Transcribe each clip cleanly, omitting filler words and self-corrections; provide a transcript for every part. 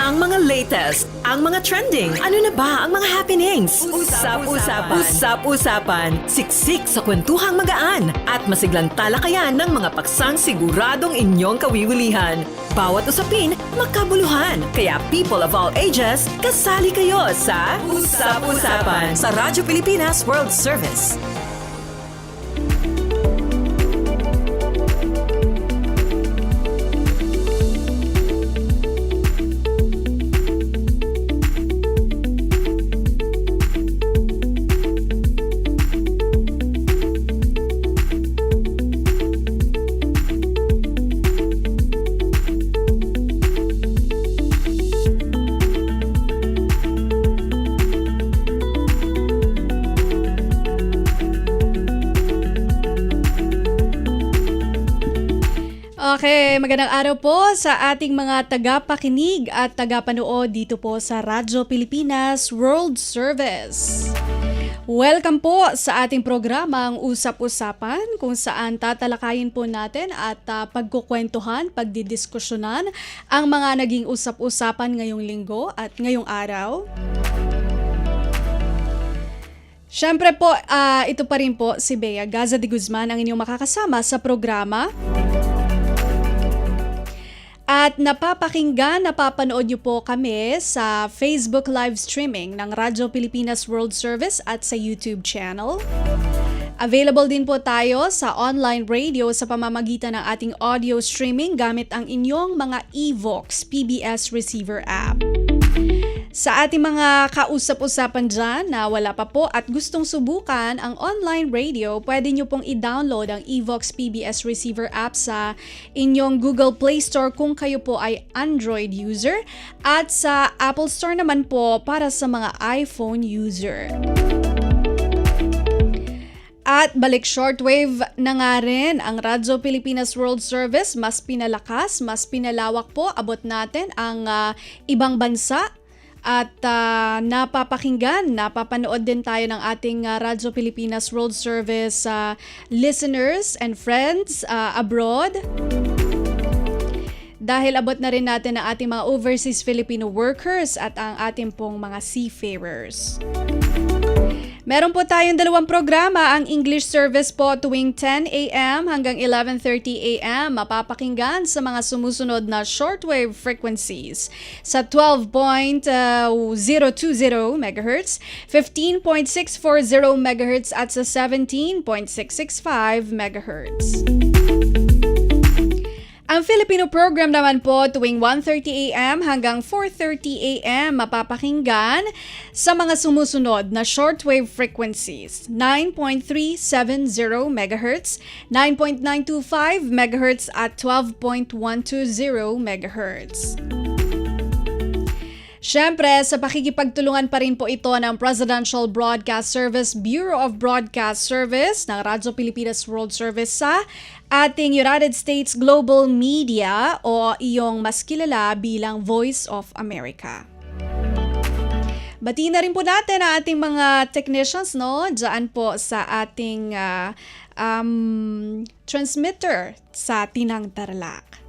Ang mga latest, ang mga trending, ano na ba ang mga happenings? Usap-usapan, siksik sa kwentuhang magaan at masiglang talakayan ng mga paksang siguradong inyong kawiwilihan. Bawat usapin, makabuluhan. Kaya people of all ages, kasali kayo sa Usap-usapan sa Radyo Pilipinas World Service. Okay, magandang araw po sa ating mga tagapakinig at tagapanood dito po sa Radyo Pilipinas World Service. Welcome po sa ating programang Usap-Usapan kung saan tatalakayin po natin at pagkukwentuhan, pagdidiskusyonan ang mga naging usap-usapan ngayong linggo at ngayong araw. Siyempre po, ito pa rin po si Bea Gaza de Guzman ang inyong makakasama sa programa. At napapanood niyo po kami sa Facebook live streaming ng Radyo Pilipinas World Service at sa YouTube channel. Available din po tayo sa online radio sa pamamagitan ng ating audio streaming gamit ang inyong mga Evox PBS receiver app. Sa ating mga kausap-usapan dyan na wala pa po at gustong subukan ang online radio, pwede nyo pong i-download ang Evox PBS receiver app sa inyong Google Play Store kung kayo po ay Android user at sa Apple Store naman po para sa mga iPhone user. At balik shortwave na nga rin ang Radyo Pilipinas World Service, mas pinalakas, mas pinalawak po, abot natin ang ibang bansa. At napapanood din tayo ng ating Radyo Pilipinas World Service listeners and friends abroad. Dahil abot na rin natin ang ating mga overseas Filipino workers at ang ating pong mga seafarers. Meron po tayong dalawang programa, ang English service po tuwing 10 a.m. hanggang 11:30 a.m. mapapakinggan sa mga sumusunod na shortwave frequencies sa 12.020 MHz, 15.640 MHz at sa 17.665 MHz. Ang Filipino program naman po tuwing 1:30 a.m. hanggang 4:30 a.m. mapapakinggan sa mga sumusunod na shortwave frequencies 9.370 MHz, 9.925 MHz at 12.120 MHz. Siyempre, sa pakikipagtulungan pa rin po ito ng Presidential Broadcast Service, Bureau of Broadcast Service ng Radyo Pilipinas World Service sa ating United States Global Media o iyong mas kilala bilang Voice of America. Batiin na rin po natin ang ating mga technicians, no? Diyan po sa ating transmitter sa Tinang Tarlac.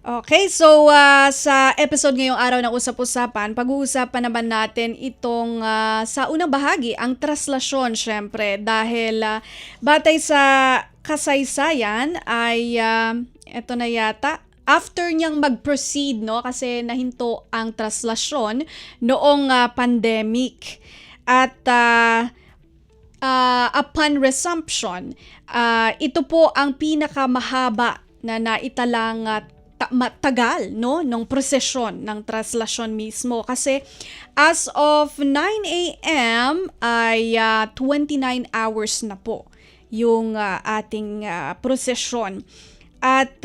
Okay, so sa episode ngayong araw ng Usap-Usapan, pag-uusapan naman natin itong sa unang bahagi, ang traslasyon syempre dahil batay sa kasaysayan ay eto na yata, after niyang mag-proceed, no, kasi nahinto ang traslasyon noong pandemic at upon resumption, ito po ang pinakamahaba na naitalang matagal, no, nung prosesyon ng traslasyon mismo kasi as of 9 a.m. ay 29 hours na po yung ating prosesyon. At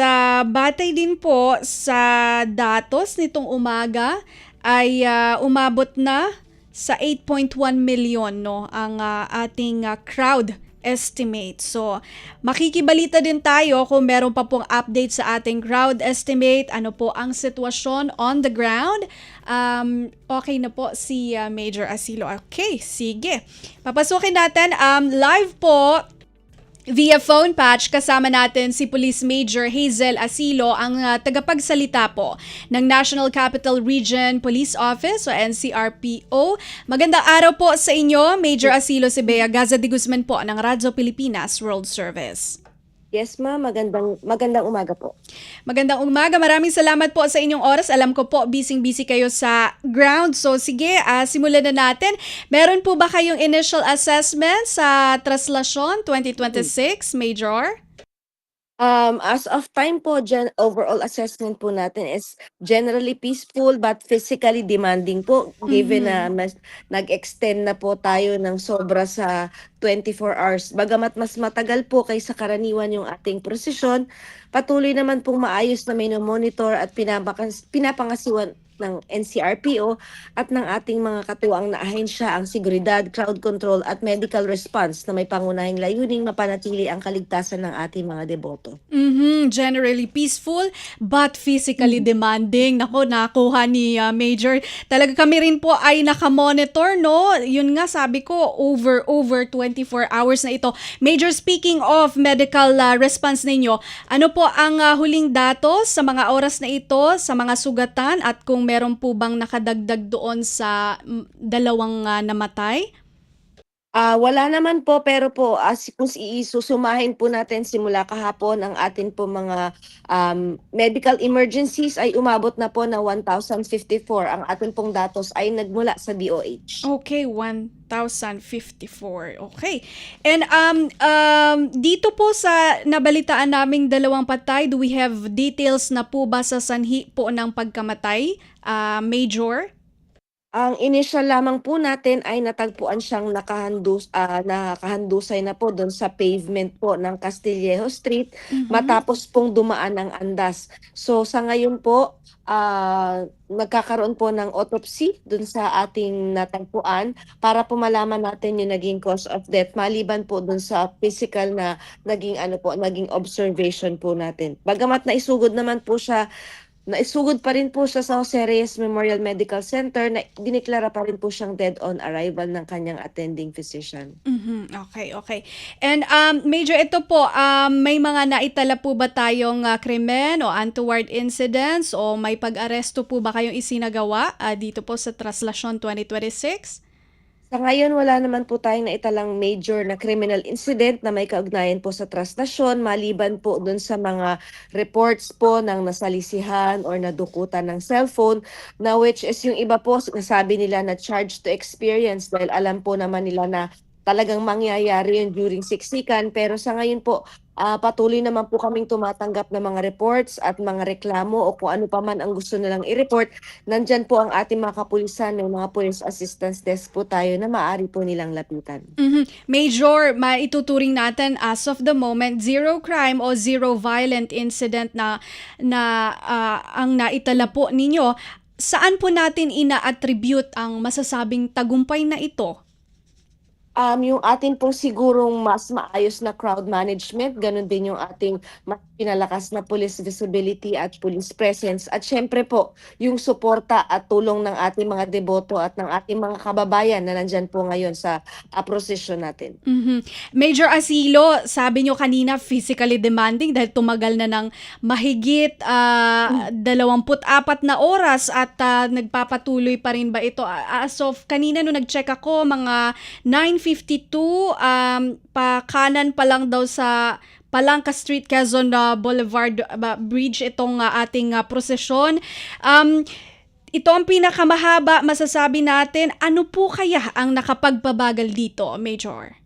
batay din po sa datos nitong umaga ay umabot na sa 8.1 million, no, ang ating crowd estimate. So, makikibalita din tayo kung meron pa pong update sa ating crowd estimate. Ano po ang sitwasyon on the ground? Okay na po si Major Asilo. Okay, sige. Papasukin natin. Live po Via phone patch, kasama natin si Police Major Hazel Asilo, ang tagapagsalita po ng National Capital Region Police Office o NCRPO. Magandang araw po sa inyo, Major Asilo. Si Bea Gaza de Guzman po ng Radyo Pilipinas World Service. Yes, ma'am. Magandang umaga po. Magandang umaga. Maraming salamat po sa inyong oras. Alam ko po, busy-busy kayo sa ground. So sige, simulan na natin. Meron po ba kayong initial assessment sa Traslasyon 2026, Major? As of time po, overall assessment po natin is generally peaceful but physically demanding po, given na nag-extend na po tayo ng sobra sa 24 hours. Bagamat mas matagal po kaysa karaniwan yung ating prosesyon, patuloy naman pong maayos na monitor at pinapangasiwan ng NCRPO at ng ating mga katuwang na ahensya ang seguridad, crowd control at medical response na may pangunahing layuning mapanatili ang kaligtasan ng ating mga deboto. Generally peaceful but physically demanding. Nako, nakuha ni Major. Talaga kami rin po ay nakamonitor, no? Yun nga sabi ko, over 24 hours na ito. Major, speaking of medical response ninyo, ano po ang huling datos sa mga oras na ito, sa mga sugatan at kung meron po bang nakadagdag doon sa dalawang namatay? Wala naman po, pero po kung isusumahin po natin simula kahapon ang atin po mga medical emergencies ay umabot na po na 1,054. Ang atin pong datos ay nagmula sa DOH. Okay, 1,054. Okay. And dito po sa nabalitaan naming dalawang patay, do we have details na po ba sa sanhi po ng pagkamatay, Major? Ang initial lamang po natin ay natagpuan siyang nakahandusay na po doon sa pavement po ng Castillejo Street matapos pong dumaan ang andas. So sa ngayon po, nagkakaroon po ng autopsy doon sa ating natagpuan para po malaman natin yung naging cause of death maliban po doon sa physical na naging observation po natin. Bagamat naisugod pa rin po siya sa Jose Reyes Memorial Medical Center na dineklara pa rin po siyang dead on arrival ng kanyang attending physician. Okay. And Major, ito po, may mga naitala po ba tayong krimen o untoward incidents o may pag-aresto po ba kayong isinagawa dito po sa Traslasyon 2026? Sa ngayon, wala naman po tayong naitalang major na criminal incident na may kaugnayan po sa trastasyon, maliban po dun sa mga reports po ng nasalisihan or nadukutan ng cellphone, na which is yung iba po, nasabi nila na charge to experience dahil alam po naman nila na talagang mangyayari yun during siksikan. Pero sa ngayon po, patuloy naman po kaming tumatanggap ng mga reports at mga reklamo o kung ano pa man ang gusto nilang i-report. Nandyan po ang ating mga kapulisan, ng mga police assistance desk po tayo na maaari po nilang lapitan. Major, maituturing natin as of the moment, zero crime o zero violent incident na ang naitala po ninyo. Saan po natin ina-attribute ang masasabing tagumpay na ito? Yung atin pong sigurong mas maayos na crowd management, ganun din yung ating mas pinalakas na police visibility at police presence. At syempre po, yung suporta at tulong ng ating mga deboto at ng ating mga kababayan na nandyan po ngayon sa prosesyon natin. Major Asilo, sabi nyo kanina physically demanding dahil tumagal na ng mahigit 24 na oras at nagpapatuloy pa rin ba ito? As of kanina nung nag-check ako, mga 9:52, pa kanan pa lang daw sa Palangka Street, Quezon Boulevard Bridge itong ating prosesyon. Ito ang pinakamahaba masasabi natin. Ano po kaya ang nakapagpabagal dito, Major?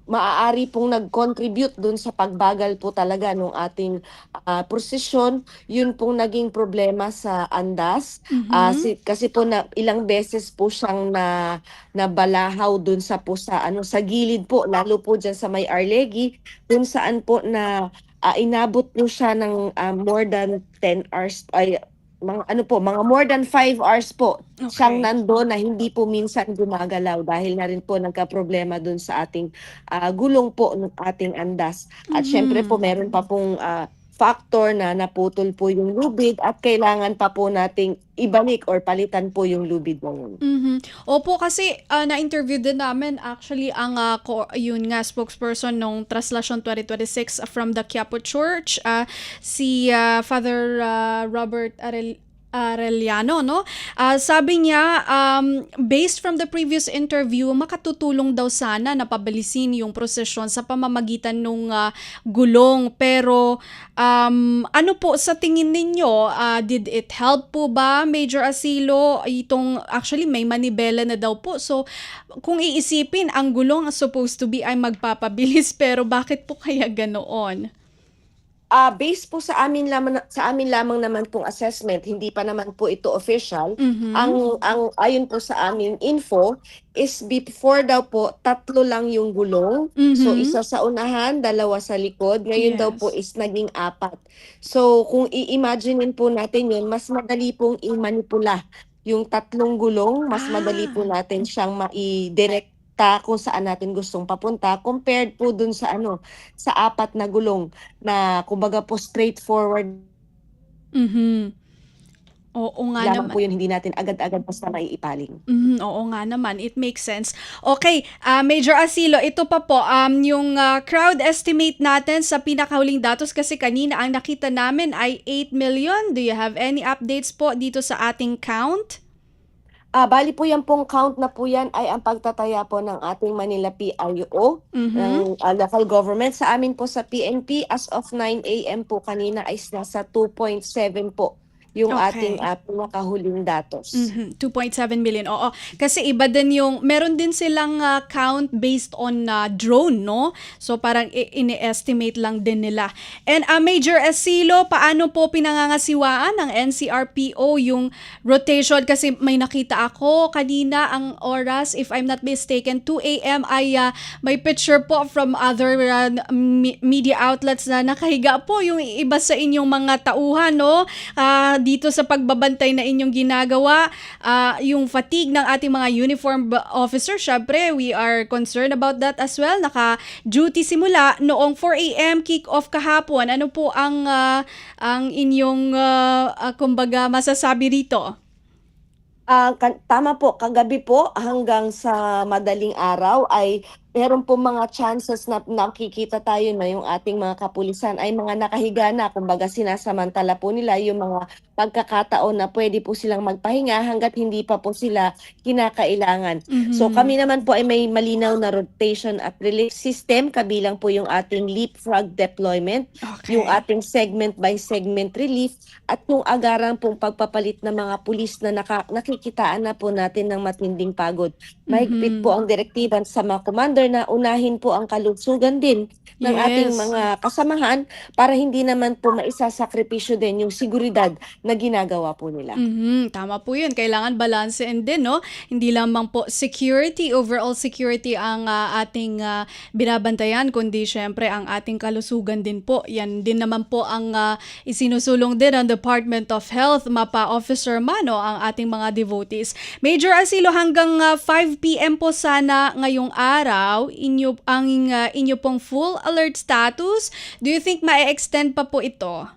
Maaari pong nag-contribute dun sa pagbagal po talaga ng ating prosesyon. Yun pong naging problema sa andas. Kasi po ilang beses po siyang nabalahaw dun sa gilid po, lalo po dyan sa may Arlegui, dun saan po na inabot po siya ng more than 10 hours, mga more than 5 hours po siyang nandoon na hindi po minsan gumagalaw dahil na rin po nagka-problema dun sa ating gulong po ng ating andas. At syempre po meron pa pong factor na naputol po yung lubid at kailangan pa po nating ibalik or palitan po yung lubid na yun. Mhm. Opo, kasi na-interview din namin actually ang yun nga spokesperson nung Traslasyon 2026 from the Quiapo Church, si Father Robert Arellano, no? Sabi niya, based from the previous interview, makatutulong daw sana na pabilisin yung prosesyon sa pamamagitan ng gulong. Pero ano po sa tingin ninyo? Did it help po ba, Major Asilo? Actually may manibela na daw po. So kung iisipin, ang gulong supposed to be ay magpapabilis, pero bakit po kaya ganoon? Based po sa amin lamang naman pong assessment, hindi pa naman po ito official. Mhm. Ang ayon po sa aming info is before daw po 3 lang yung gulong. So Mhm. isa sa unahan, 2 sa likod. Ngayon daw po Yes. is naging 4. So kung i-imaginein po natin yun, mas madali pong i-manipula yung 3 gulong, mas madali po natin siyang mai-direkta kung saan natin gustong papunta compared po dun sa sa 4 na gulong na kumbaga po straightforward Mhm. Oo nga lamang naman. po yun, hindi natin agad-agad basta maiipaling. Mhm, oo nga naman, it makes sense. Okay, Major Asilo, ito pa po, yung crowd estimate natin sa pinakahuling datos kasi kanina ang nakita namin ay 8 million. Do you have any updates po dito sa ating count? Bali po yan pong count na po yan ay ang pagtataya po ng ating Manila PRO, Mhm. ng local government. Sa amin po sa PNP, as of 9 AM po kanina ay nasa 2.7 po yung ating Okay. pinakahuling datos. 2.7 million. Oo. Kasi iba din meron din silang count based on drone, no? So parang ini-estimate lang din nila. And Major Asilo, paano po pinangangasiwaan ng NCRPO yung rotation? Kasi may nakita ako kanina ang oras, if I'm not mistaken, 2 AM ay may picture po from other media outlets na nakahiga po yung iba sa inyong mga tauhan, no? Dito sa pagbabantay na inyong ginagawa, yung fatigue ng ating mga uniformed officers, syempre, we are concerned about that as well. Naka-duty simula noong 4 AM kick-off kahapon. Ano po ang inyong, kumbaga, masasabi rito? Tama po, kagabi po hanggang sa madaling araw ay meron po mga chances na nakikita tayo na yung ating mga kapulisan ay mga nakahiga na. Kumbaga sinasamantala po nila yung mga pagkakataon na pwede po silang magpahinga hanggat hindi pa po sila kinakailangan. So Mhm. kami naman po ay may malinaw na rotation at relief system, kabilang po yung ating leapfrog deployment, yung Okay. ating segment by segment relief, at yung agarang pong pagpapalit ng mga pulis na nakikitaan na po natin ng matinding pagod. Mahigpit po Mhm. ang direktiba sa mga commander na unahin po ang kalusugan din ng ating Yes. mga kasamahan para hindi naman po maisasakripisyo din yung seguridad na ginagawa po nila. Mhm, tama po yun. Kailangan balansein din, no? Hindi lamang po security, overall security ang ating binabantayan, kundi syempre ang ating kalusugan din po. Yan din naman po ang isinusulong din ng Department of Health, MAPA Officer Mano, ang ating mga devotees. Major Asilo, hanggang 5 PM po sana ngayong araw, inyo pong full alert status. Do you think ma-extend pa po ito?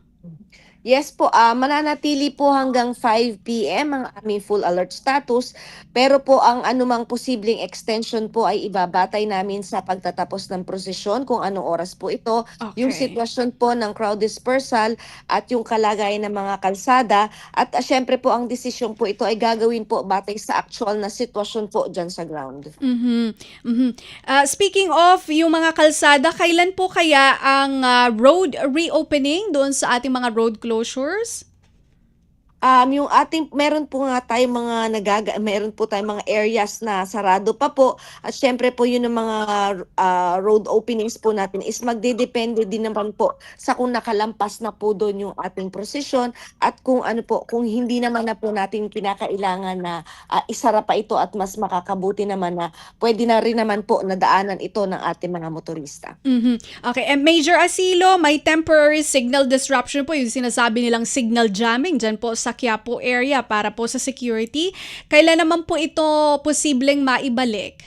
Yes po, mananatili po hanggang 5 PM ang aming full alert status, pero po ang anumang posibleng extension po ay ibabatay namin sa pagtatapos ng prosesyon kung anong oras po ito, yung Okay. sitwasyon po ng crowd dispersal at yung kalagayan ng mga kalsada, at syempre po ang desisyon po ito ay gagawin po batay sa actual na sitwasyon po dyan sa ground. Mhm, mhm. Speaking of yung mga kalsada, kailan po kaya ang road reopening doon sa ating mga road closures? Yung meron po nga tayong meron po tayong mga areas na sarado pa po, at syempre po yun ang mga road openings po natin is magdedepende din naman po sa kung nakalampas na po doon yung ating prosesyon, at kung kung hindi naman na po natin kinakailangan na isara pa ito at mas makakabuti naman na pwede na rin naman po nadaanan ito ng ating mga motorista. Mhm. Okay, and Major Asilo, may temporary signal disruption po, yung sinasabi nilang signal jamming dyan po sa Quiapo area para po sa security. Kailan naman po ito posibleng maibalik?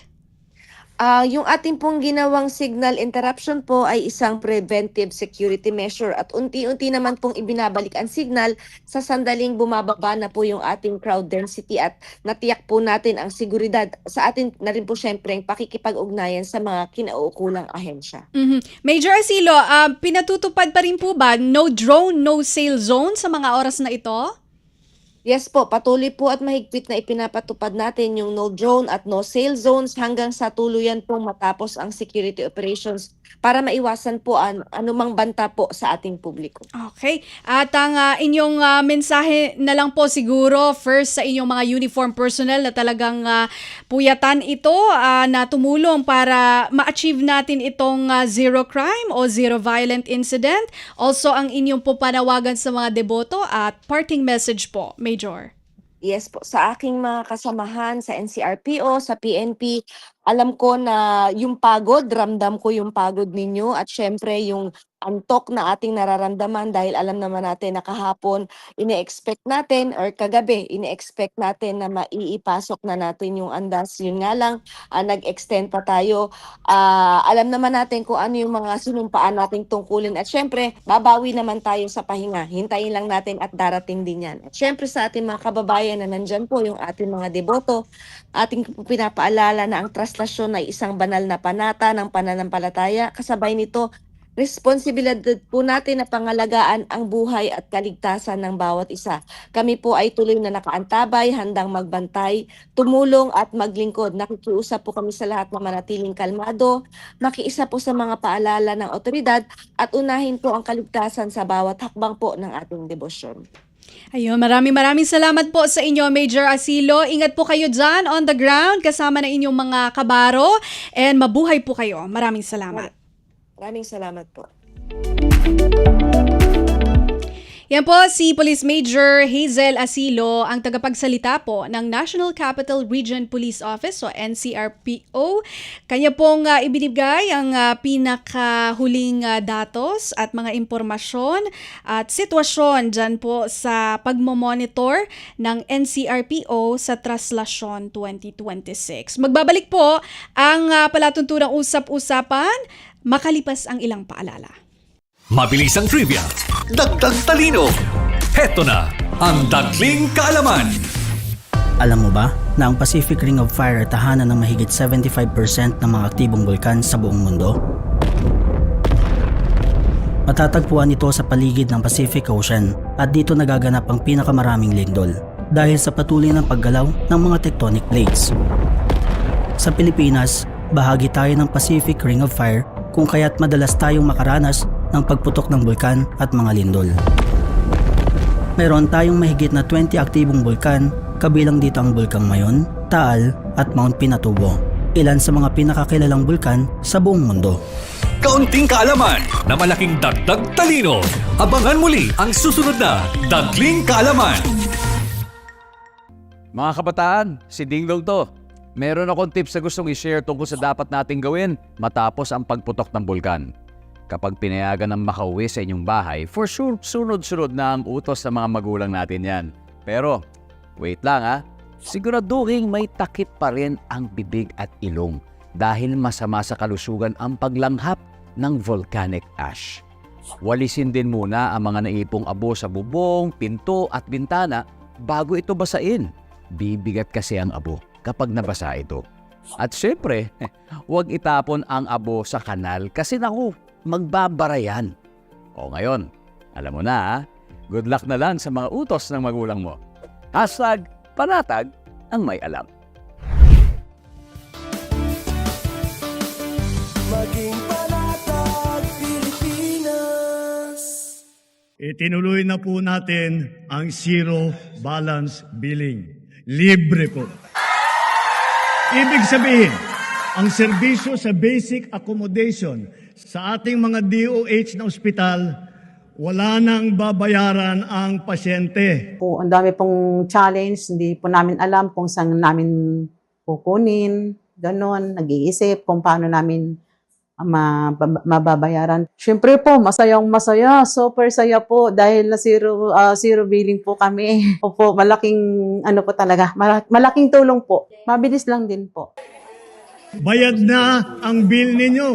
Yung ating pong ginawang signal interruption po ay isang preventive security measure at unti-unti naman pong ibinabalik ang signal sa sandaling bumababa na po yung ating crowd density at natiyak po natin ang seguridad. Sa atin na rin po syempre ang pakikipag-ugnayan sa mga kinauukulang ahensya. Major Asilo, pinatutupad pa rin po ba no drone, no sail zone sa mga oras na ito? Yes po, patuloy po at mahigpit na ipinapatupad natin yung no drone at no sail zones hanggang sa tuluyan pong matapos ang security operations para maiwasan po ang anumang banta po sa ating publiko. Okay. At ang inyong mensahe na lang po siguro first sa inyong mga uniform personnel na talagang puyatan ito na tumulong para ma-achieve natin itong zero crime o zero violent incident. Also ang inyong po panawagan sa mga deboto at parting message po, Major. Yes po, sa aking mga kasamahan sa NCRPO, sa PNP, alam ko na yung pagod, ramdam ko yung pagod ninyo at syempre yung antok na ating nararamdaman dahil alam naman natin na kahapon ine-expect natin or kagabi ine-expect natin na maiipasok na natin yung andas. Yun nga lang, nag-extend pa tayo. Alam naman natin kung ano yung mga sinumpaan nating tungkulin at syempre babawi naman tayo sa pahinga. Hintayin lang natin at darating din yan. At syempre sa ating mga kababayan na nandyan po yung ating mga deboto, ating pinapaalala na ang traslasyon ay isang banal na panata ng pananampalataya. Kasabay nito, responsibilidad po natin na pangalagaan ang buhay at kaligtasan ng bawat isa. Kami po ay tuloy na nakaantabay, handang magbantay, tumulong at maglingkod. Nakikiusap po kami sa lahat na manatiling kalmado, makiisa po sa mga paalala ng otoridad at unahin po ang kaligtasan sa bawat hakbang po ng ating debosyon. Ayun, maraming salamat po sa inyo, Major Asilo. Ingat po kayo dyan on the ground kasama ng inyong mga kabaro and mabuhay po kayo. Maraming salamat. Maraming salamat po. Yan po si Police Major Hazel Asilo, ang tagapagsalita po ng National Capital Region Police Office o NCRPO. Kanya pong ibinibigay ang pinakahuling datos at mga impormasyon at sitwasyon dyan po sa pagmomonitor ng NCRPO sa Traslasyon 2026. Magbabalik po ang palatuntunang usap-usapan makalipas ang ilang paalala. Mabilis ang trivia, dagdag talino. Heto na ang Dagling Kaalaman. Alam mo ba na ang Pacific Ring of Fire ay tahanan ng mahigit 75% ng mga aktibong bulkan sa buong mundo? Matatagpuan ito sa paligid ng Pacific Ocean at dito nagaganap ang pinakamaraming lindol dahil sa patuloy ng paggalaw ng mga tectonic plates. Sa Pilipinas, bahagi tayo ng Pacific Ring of Fire kung kaya't madalas tayong makaranas ng pagputok ng bulkan at mga lindol. Meron tayong mahigit na 20 aktibong bulkan, kabilang dito ang Bulkang Mayon, Taal at Mount Pinatubo, ilan sa mga pinakakilalang bulkan sa buong mundo. Kaunting kaalaman na malaking dagdag talino. Abangan muli ang susunod na Dagling Kaalaman. Mga kabataan, si Dinglong to. Meron akong tips na gustong i-share tungkol sa dapat nating gawin matapos ang pagputok ng bulkan. Kapag pinayagan ng makauwi sa inyong bahay, for sure, sunod-sunod na ang utos ng mga magulang natin yan. Pero, wait lang ha, siguraduhin may takip pa rin ang bibig at ilong dahil masama sa kalusugan ang paglanghap ng volcanic ash. Walisin din muna ang mga naipong abo sa bubong, pinto at bintana bago ito basain. Bibigat kasi ang abo kapag nabasa ito. At syempre, huwag itapon ang abo sa kanal kasi naku, magbabara yan. O ngayon, alam mo na ha? Good luck na lang sa mga utos ng magulang mo. #panatag ang may alam. Maging Panatag Pilipinas. Itinuloy na po natin ang zero balance billing. Libre po. Ibig sabihin, ang serbisyo sa basic accommodation sa ating mga DOH na ospital, wala nang babayaran ang pasyente. Po, ang dami pong challenge, hindi po namin alam kung saan namin kukunin, ganon, nag-iisip kung paano namin mababayaran. Siyempre po, masayang-masaya, super saya po dahil na zero billing po kami. Opo, malaking ano po talaga, malaking tulong po. Mabilis lang din po. Bayad na ang bill ninyo.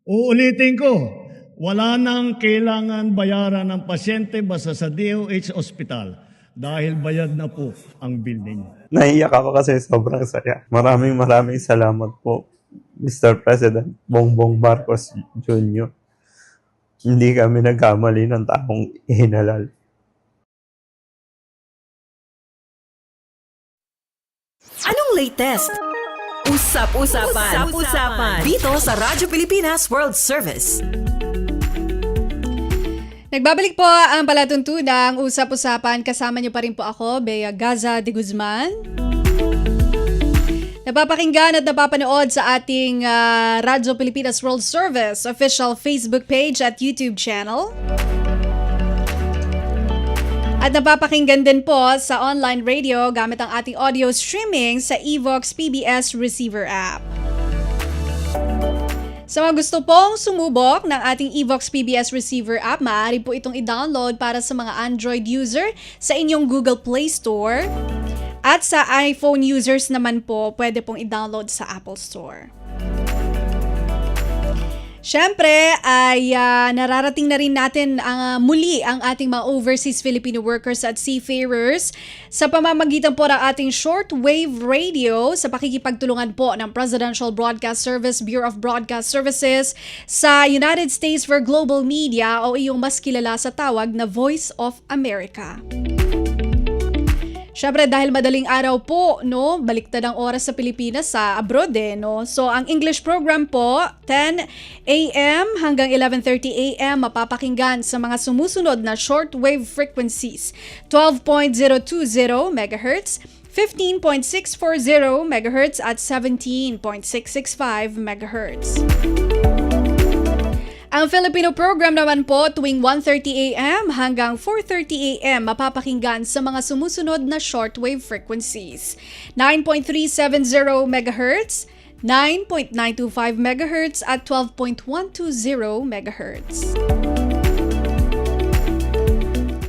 Uulitin ko, wala nang kailangan bayaran ng pasyente basta sa DOH Hospital dahil bayad na po ang bill ninyo. Naiyak ako kasi sobrang saya. Maraming salamat po, Mr. President Bongbong Marcos Jr. Hindi kami nagkamali ng taong ihinalal. Anong latest? Usap-usapan. Dito sa Radyo Pilipinas World Service. Nagbabalik po ang palatuntunang usap-usapan. Kasama niyo pa rin po ako, Bea Gaza de Guzman. Napapakinggan at napapanood sa ating Radyo Pilipinas World Service official Facebook page at YouTube channel. At napapakinggan din po sa online radio gamit ang ating audio streaming sa Evox PBS Receiver app. Sa mga gusto pong sumubok ng ating Evox PBS Receiver app, maaari po itong i-download para sa mga Android user sa inyong Google Play Store. At sa iPhone users naman po, pwede pong i-download sa Apple Store. Siyempre ay nararating na rin natin muli ang ating mga overseas Filipino workers at seafarers sa pamamagitan po ng ating shortwave radio sa pakikipagtulungan po ng Presidential Broadcast Service, Bureau of Broadcast Services sa United States for Global Media o iyong mas kilala sa tawag na Voice of America. Siyempre, dahil madaling araw po, no, baliktad ang oras sa Pilipinas sa abroad no. So, ang English program po, 10 a.m. hanggang 11:30 a.m. mapapakinggan sa mga sumusunod na shortwave frequencies. 12.020 MHz, 15.640 MHz at 17.665 MHz. Ang Filipino program naman po tuwing 1:30 a.m. hanggang 4:30 a.m. mapapakinggan sa mga sumusunod na shortwave frequencies. 9.370 MHz, 9.925 MHz at 12.120 MHz.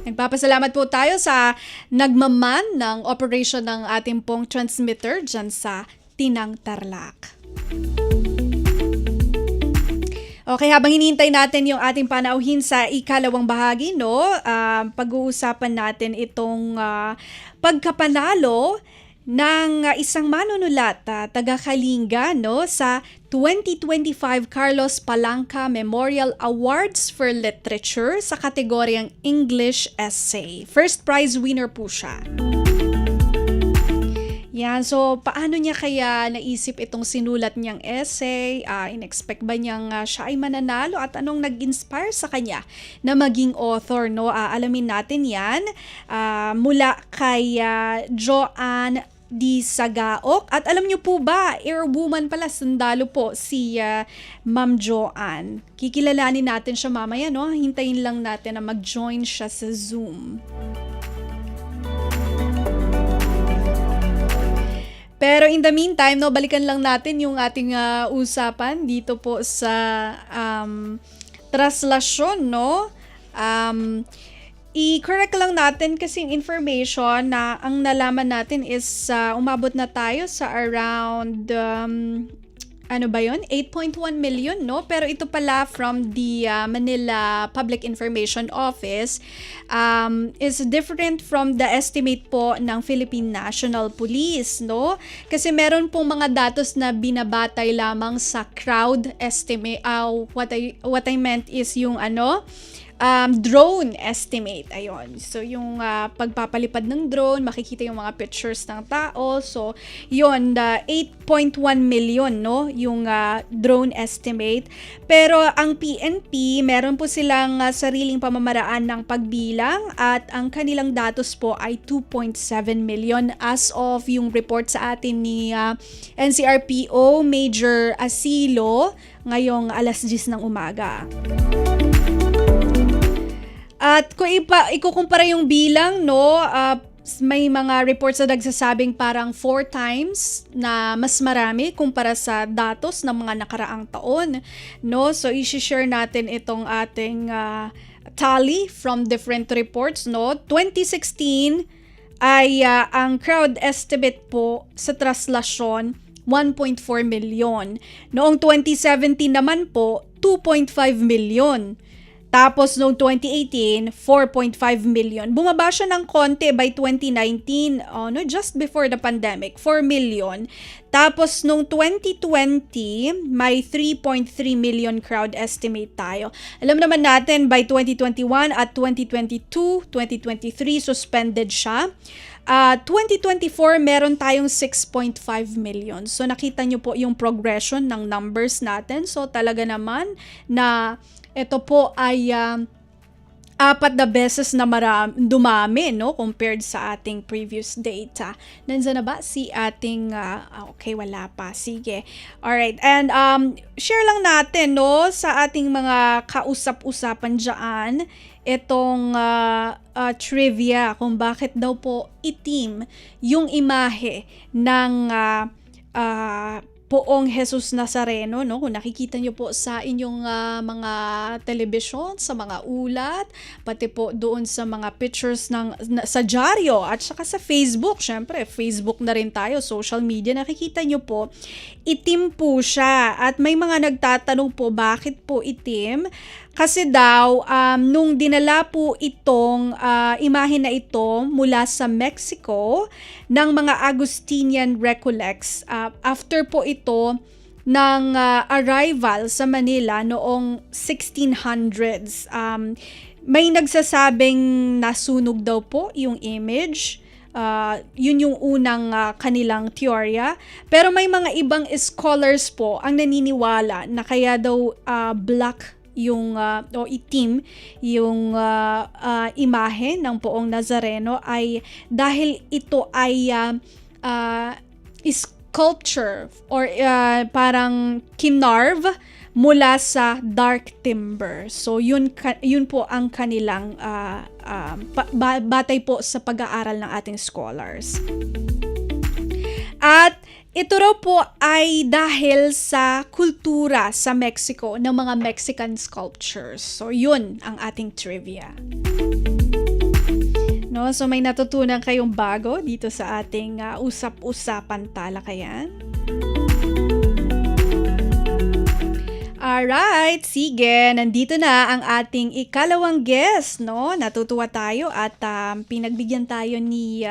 Nagpapasalamat po tayo sa nagmaman ng operation ng ating pong transmitter dyan sa Tinang Tarlac. Okay, habang hinihintay natin yung ating panauhin sa ikalawang bahagi, no, pag-uusapan natin itong pagkapanalo ng isang manunulat, taga-Kalinga, no, sa 2025 Carlos Palanca Memorial Awards for Literature sa kategoryang English Essay. First prize winner po siya. Yan, so paano niya kaya naisip itong sinulat niyang essay? In-expect ba niyang siya ay mananalo at anong nag-inspire sa kanya na maging author, no? Alamin natin yan mula kay Joanne Di Sagaok. At alam niyo po ba, airwoman pala, sundalo po si Ma'am Joanne. Kikilalanin natin siya mamaya, no? Hintayin lang natin na mag-join siya sa Zoom. Pero in the meantime, no, balikan lang natin yung ating usapan dito po sa traslasyon, no? I-correct lang natin kasi yung information na ang nalaman natin is umabot na tayo sa around 8.1 million, no? Pero ito pala from the Manila Public Information Office is different from the estimate po ng Philippine National Police, no? Kasi meron pong mga datos na binabatay lamang sa crowd estimate. What I meant is yung drone estimate. Ayun. So, yung pagpapalipad ng drone, makikita yung mga pictures ng tao. So, yun, 8.1 million, no? Yung drone estimate. Pero, ang PNP, meron po silang sariling pamamaraan ng pagbilang at ang kanilang datos po ay 2.7 million as of yung report sa atin ni NCRPO Major Asilo ngayong 10:00 ng umaga. At kung ikukumpara yung bilang, no, may mga reports na nagsasabing parang 4 times na mas marami kumpara sa datos ng mga nakaraang taon, no? So i-share natin itong ating tally from different reports, no? 2016 ay ang crowd estimate po sa traslasyon 1.4 milyon. Noong 2017 naman po, 2.5 milyon. Tapos noong 2018, 4.5 million. Bumaba siya ng konti by 2019, just before the pandemic, 4 million. Tapos noong 2020, may 3.3 million crowd estimate tayo. Alam naman natin, by 2021 at 2022, 2023, suspended siya. 2024, meron tayong 6.5 million. So nakita nyo po yung progression ng numbers natin. So talaga naman na ito po ay 4 na beses na dumami, no, compared sa ating previous data. Nandiyan na ba si ating okay, wala pa. Sige. Alright. And share lang natin, no, sa ating mga kausap-usapan diyan itong trivia kung bakit daw po itim yung imahe ng Poong Jesus Nazareno, no? Kung nakikita nyo po sa inyong mga telebisyon, sa mga ulat, pati po doon sa mga pictures sa dyaryo at saka sa Facebook. Syempre, Facebook na rin tayo, social media. Nakikita nyo po, itim po siya. At may mga nagtatanong po, bakit po itim? Kasi daw, nung dinala po itong imahe na ito mula sa Mexico ng mga Agustinian Recollects, after po ito ng arrival sa Manila noong 1600s, may nagsasabing nasunog daw po yung image. Yun yung unang kanilang teorya. Pero may mga ibang scholars po ang naniniwala na kaya daw black yung o itim yung imahe ng Poong Nazareno ay dahil ito ay sculpture or parang kinarve mula sa dark timber. So yun po ang kanilang batay po sa pag-aaral ng ating scholars. At ito raw po ay dahil sa kultura sa Mexico ng mga Mexican sculptures. So yun ang ating trivia. No, so may natutunan kayong bago dito sa ating usap-usapan talakayan. Alright, sige, nandito na ang ating ikalawang guest, no? Natutuwa tayo at pinagbigyan tayo ni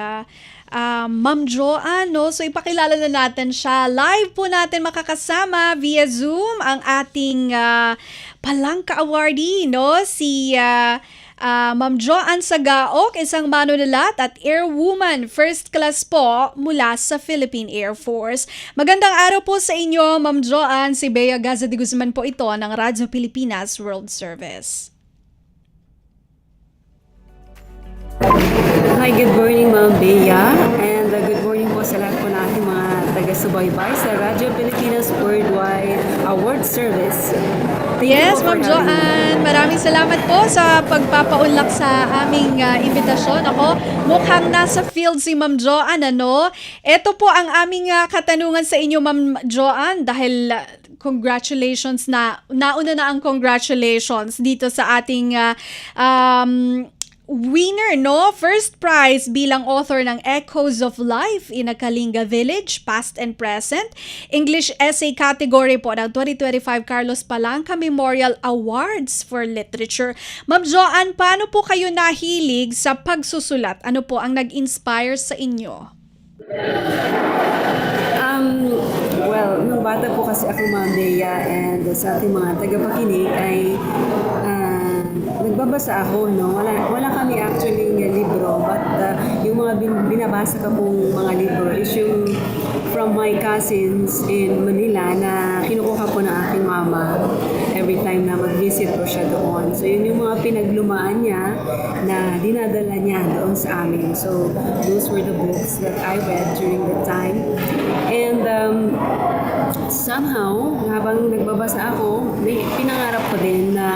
Ma'am Joanne, no? So ipakilala na natin siya. Live po natin makakasama via Zoom ang ating Palangka Awardee, no? Si Ma'am Joanne Sagaok, isang manunulat at airwoman first class po mula sa Philippine Air Force. Magandang araw po sa inyo, Ma'am Joanne. Si Bea Gaza de Guzman po ito ng Radyo Pilipinas World Service. Hi, good morning Ma'am Bea, and good morning po sa lahat po natin mga taga-subaybay sa Radyo Pilipinas Worldwide Award Service. Yes, Ma'am Joanne, maraming salamat po sa pagpapaunlak sa aming imbitasyon. Ako, mukhang nasa field si Ma'am Joanne, ano? Ito po ang aming katanungan sa inyo, Ma'am Joanne, dahil congratulations nauna na ang congratulations dito sa ating winner, no? First prize bilang author ng Echoes of Life in a Kalinga Village, Past and Present. English Essay category po ng 2025 Carlos Palanca Memorial Awards for Literature. Ma'am Joanne, paano po kayo nahilig sa pagsusulat? Ano po ang nag-inspire sa inyo? Well, nung bata po kasi ako, Ma'am Bea, and sa ating mga tagapakinig ay nagbabasa ako, no? Wala kami actually ng libro, but yung mga binabasa ko pong mga libro is yung from my cousins in Manila na kinukuha po ng aking mama every time na mag-visit ko siya doon. So yun yung mga pinaglumaan niya na dinadala niya doon sa amin. So those were the books that I read during that time. And somehow, habang nagbabasa ako, may pinangarap ko din na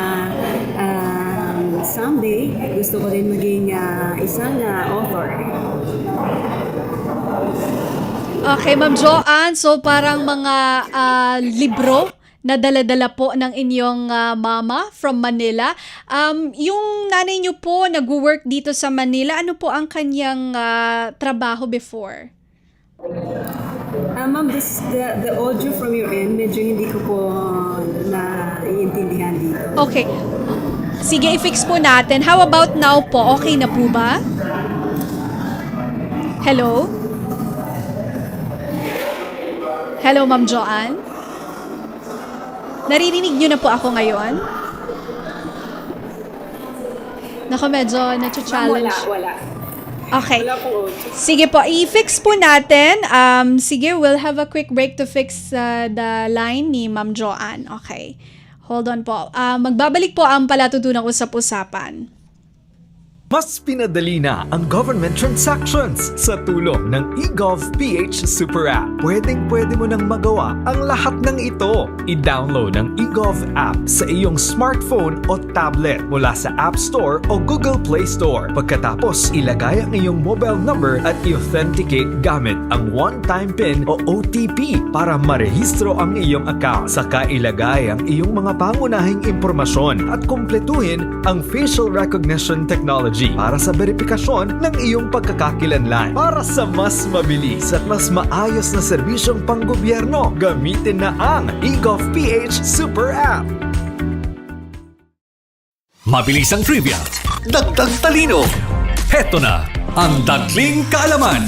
someday, gusto ko din maging isang author. Okay, Ma'am Joanne, so parang mga libro na dala-dala po ng inyong mama from Manila. Yung nanay niyo po nag-work dito sa Manila, ano po ang kanyang trabaho before? Ma'am, the audio from your end, medyo hindi ko po naiintindihan dito. Okay. Sige, i-fix po natin. How about now po? Okay na po ba? Hello? Hello, Ma'am Joanne? Naririnig niyo na po ako ngayon? Naku, medyo na-challenge. Wala. Okay. Wala pong audio. Sige po, i-fix po natin. Sige, we'll have a quick break to fix the line ni Ma'am Joanne. Okay. Hold on po. Magbabalik po ang palatutunang usap-usapan. Mas pinadali na ang government transactions sa tulong ng eGovPH Super App. Pwedeng-pwede mo nang magawa ang lahat ng ito. I-download ang eGov app sa iyong smartphone o tablet mula sa App Store o Google Play Store. Pagkatapos, ilagay ang iyong mobile number at i-authenticate gamit ang one-time PIN o OTP para marehistro ang iyong account. Saka ilagay ang iyong mga pangunahing impormasyon at kumpletuhin ang facial recognition technology para sa verifikasyon ng iyong pagkakakilanlan. Para sa mas mabilis at mas maayos na serbisyong panggobyerno, gamitin na ang eGovPH Super App. Mabilis ang trivia, dagdag talino. Heto na ang Dagling Kaalaman.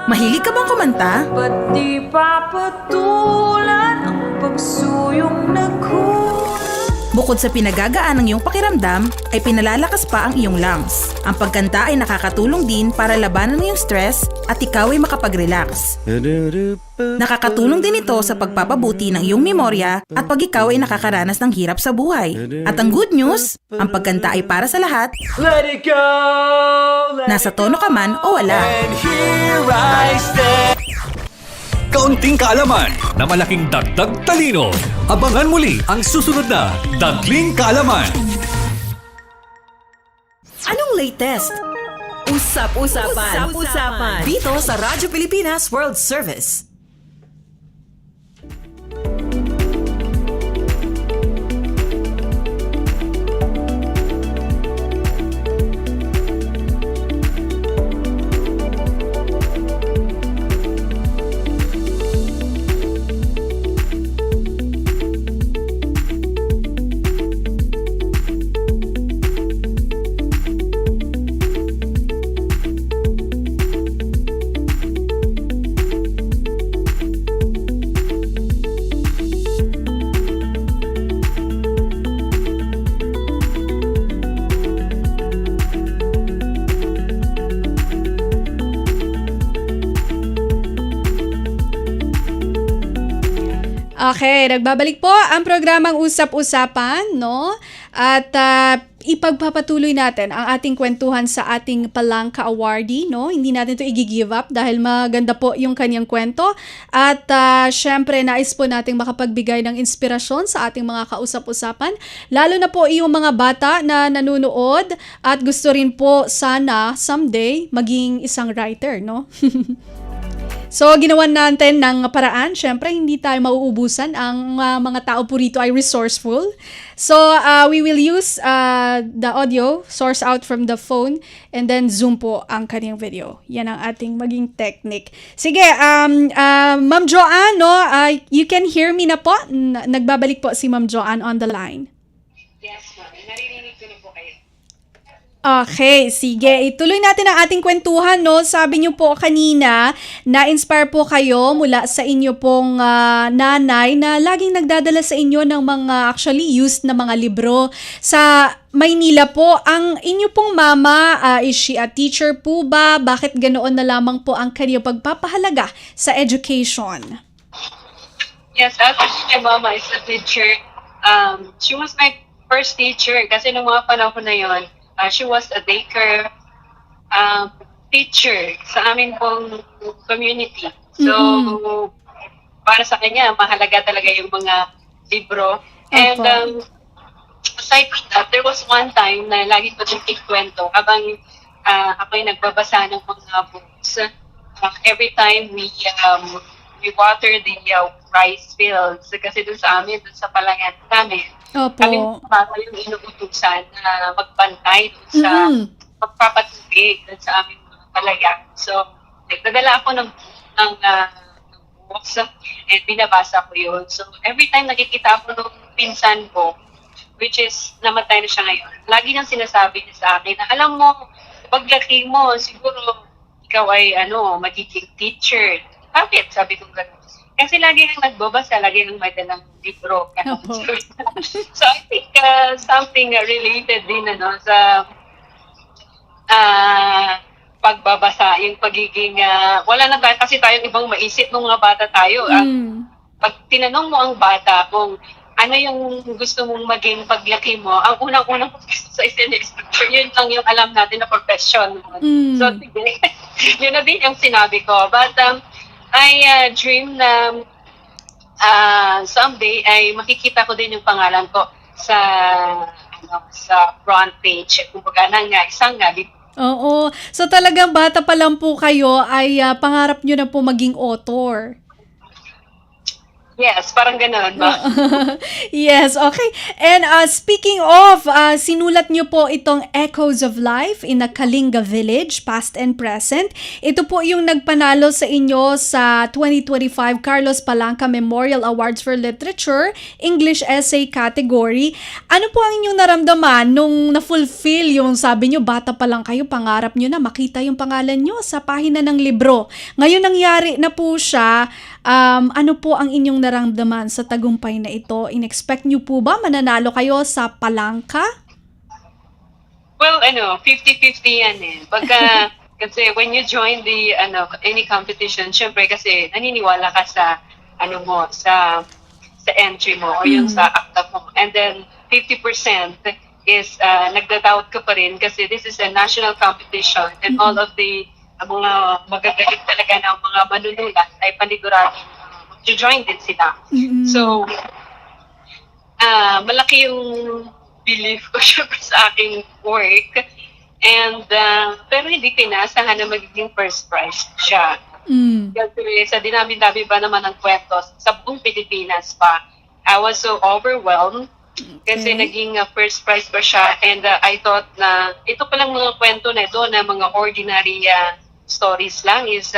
Mahilig ka bang kumanta? Ba't di papatulan ang pagsuyong naghulat? Bukod sa pinagagaan ng iyong pakiramdam, ay pinalalakas pa ang iyong lungs. Ang pagkanta ay nakakatulong din para labanan ang iyong stress at ikaw ay makapag-relax. Nakakatulong din ito sa pagpapabuti ng iyong memorya at pag ikaw ay nakakaranas ng hirap sa buhay. At ang good news, ang pagkanta ay para sa lahat. Let it go, Nasa tono ka man o wala. and here I stand. Kaunting kaalaman na malaking dagdag talino. Abangan muli ang susunod na Dagling Kaalaman. Anong latest? Usap-usapan. Dito sa Radyo Pilipinas World Service. Okay, nagbabalik po ang programang Usap-Usapan, no? At ipagpapatuloy natin ang ating kwentuhan sa ating Palangka Awardee, no? Hindi natin ito i-give up dahil maganda po yung kanyang kwento. At syempre, nais po nating makapagbigay ng inspirasyon sa ating mga kausap-usapan. Lalo na po yung mga bata na nanonood at gusto rin po sana someday maging isang writer, no? So, ginawan natin ng paraan. Syempre, hindi tayo mauubusan. Ang mga tao po rito ay resourceful. So, we will use the audio, source out from the phone, and then zoom po ang kanyang video. Yan ang ating maging technique. Sige, Ma'am Joanne, no, you can hear me na po. Nagbabalik po si Ma'am Joanne on the line. Yes, ma'am. Naririnig ko na po kayo. Okay, sige. Ituloy natin ang ating kwentuhan, no? Sabi niyo po kanina, na-inspire po kayo mula sa inyo pong nanay na laging nagdadala sa inyo ng mga actually used na mga libro. Sa Maynila po, ang inyo pong mama, is she a teacher po ba? Bakit ganoon na lamang po ang kanyang pagpapahalaga sa education? Yes, actually, my mama is a teacher. She was my first teacher kasi nung mga panahon na yon, she was a daycare teacher sa amin pong community. So, para sa kanya, mahalaga talaga yung mga libro. And aside from that, there was one time na lagi ko din ikwento habang ako'y nagbabasa ng mga books. Every time we water the rice fields kasi dun sa amin, dun sa palangan namin. Kami yung inuutusan na magbantay dun sa magpapatubig dun sa aming mga palayan. So, nagdadala ako ng books and binabasa ko yun. So every time nakikita ko nung pinsan ko, which is namatay na siya ngayon, lagi niyang sinasabi niya sa akin na alam mo, paglaki mo, siguro ikaw ay magiging teacher. Bakit? Sabi ko gano'n. Kasi lagi nang nagbabasa, lagi nang may dalang libro. So I think something related din sa pagbabasa, yung pagiging, wala na tayo, kasi tayong ibang maisip nung mga bata tayo. Pag tinanong mo ang bata kung ano yung gusto mong maging paglaki mo, ang unang-unang gusto sa structure, yun lang yung alam natin na profession. So, yun na din yung sinabi ko. But I dream na someday ay makikita ko din yung pangalan ko sa front page. Kumbaga isang Oo. So talagang bata pa lang po kayo ay pangarap nyo na po maging author. Yes, parang gano'n ba? Yes, okay. And speaking of, sinulat niyo po itong Echoes of Life in a Kalinga Village, past and present. Ito po yung nagpanalo sa inyo sa 2025 Carlos Palanca Memorial Awards for Literature, English Essay category. Ano po ang inyong naramdaman nung na-fulfill yung sabi niyo, bata pa lang kayo, pangarap niyo na makita yung pangalan niyo sa pahina ng libro. Ngayon nangyari na po siya. Ano po ang inyong naramdaman sa tagumpay na ito? In-expect nyo po ba mananalo kayo sa Palanca? Well, 50-50 yan eh. Pagka, kasi when you join the, any competition, syempre kasi naniniwala ka sa, sa entry mo o yung sa acta mo. And then, 50% is, nagda-doubt ka pa rin kasi this is a national competition and all of the mga magagaling talaga ng mga manunulat ay paniguradong join din sila. So, malaki yung belief ko syempre sa aking work. And, pero hindi pinasahan na magiging first prize siya. Kasi sa dinami-dami ba naman ng kwentos, sa buong Pilipinas pa, I was so overwhelmed kasi naging first prize pa siya. And I thought na ito palang mga kwento na ito na mga ordinary stories lang is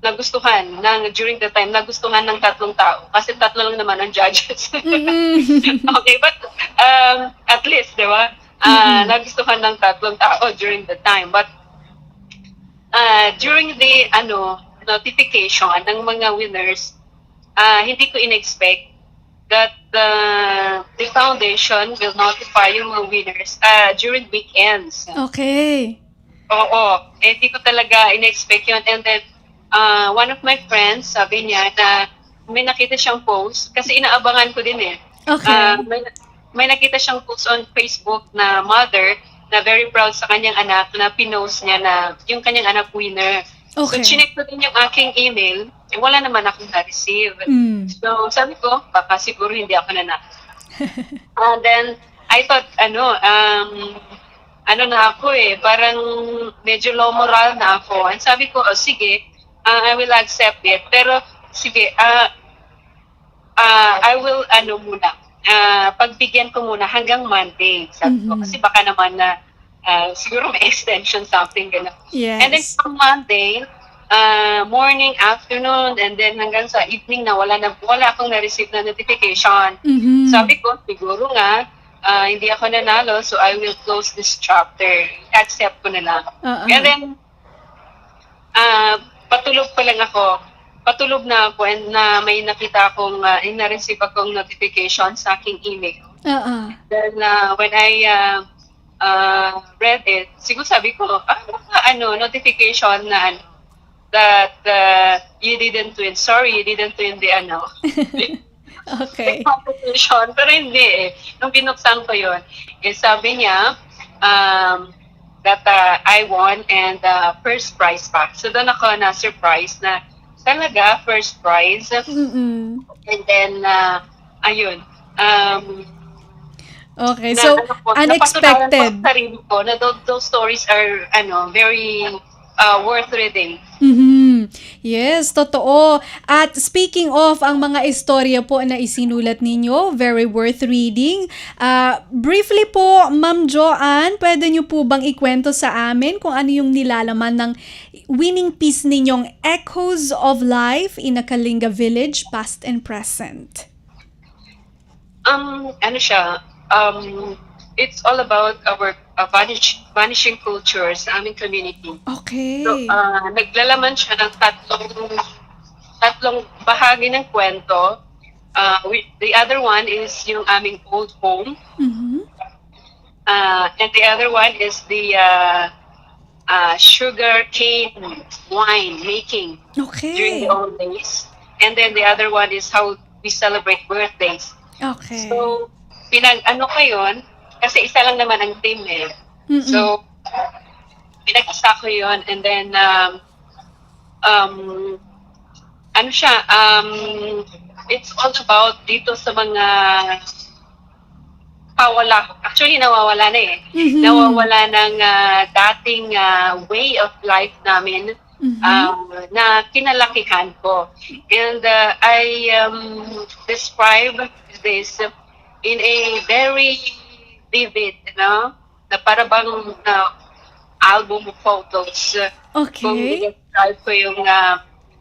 nagustuhan during the time nagustuhan ng 3 tao kasi 3 lang naman ang judges. Okay, but at least, di ba? Nagustuhan ng 3 tao during the time, but during the notification ng mga winners, hindi ko in-expect that the foundation will notify yung mga winners during weekends. Okay. Oo. Hindi ko talaga in-expect yun. And then, one of my friends, sabi niya na may nakita siyang post, kasi inaabangan ko din eh. Okay. May nakita siyang post on Facebook na mother na very proud sa kanyang anak na pinost niya na yung kanyang anak winner. Okay. So, chinek ko din yung aking email, wala naman akong na-receive. So, sabi ko, baka siguro hindi ako nanalo. And then, I thought, na ako parang medyo low moral na ako. And sabi ko, sige, I will accept it. Pero, sige, I will, pagbigyan ko muna hanggang Monday. Sabi ko, kasi baka naman na, siguro may extension, something, gano'n. Yes. And then, from Monday, morning, afternoon, and then hanggang sa evening na wala akong na-receive na notification. Sabi ko, siguro nga, hindi ako nanalo, so I will close this chapter. Accept ko na lang. And then, patulog na ako and may nakita akong, na-receive akong notification sa aking email. Then, when I read it, siguro sabi ko, notification na that you didn't win. Sorry, you didn't win the Okay. competition. Pero hindi Nung binuksan ko yun, sabi niya that I won and first prize pa. So doon ako na-surprise na talaga first prize. And then, ayun. Okay, so unexpected. Napatunayan ko sa sarili ko na those stories are very worth reading. Yes, totoo. At speaking of ang mga istorya po na isinulat ninyo, very worth reading. Briefly po, Ma'am Joanne, pwede niyo po bang ikwento sa amin kung ano yung nilalaman ng winning piece ninyong Echoes of Life in a Kalinga Village, Past and Present? Ano siya, it's all about our vanishing cultures sa aming community. Okay. So, naglalaman siya ng tatlong bahagi ng kwento. The other one is yung aming old home. Mhm. And the other one is the sugar cane wine making during Okay. the old days. And then the other one is how we celebrate birthdays. Okay. So, pinag-ano ko yun, kasi isa lang naman ang team eh. Mm-mm. So, pinag-isa ko yun, and then, ano siya, it's all about dito sa mga actually nawawala na eh. Mhm. Nawawala ng dating way of life namin na kinalakihan ko. And I describe this in a very vivid, na para bang album of photos. Kung Okay. i-describe ko yung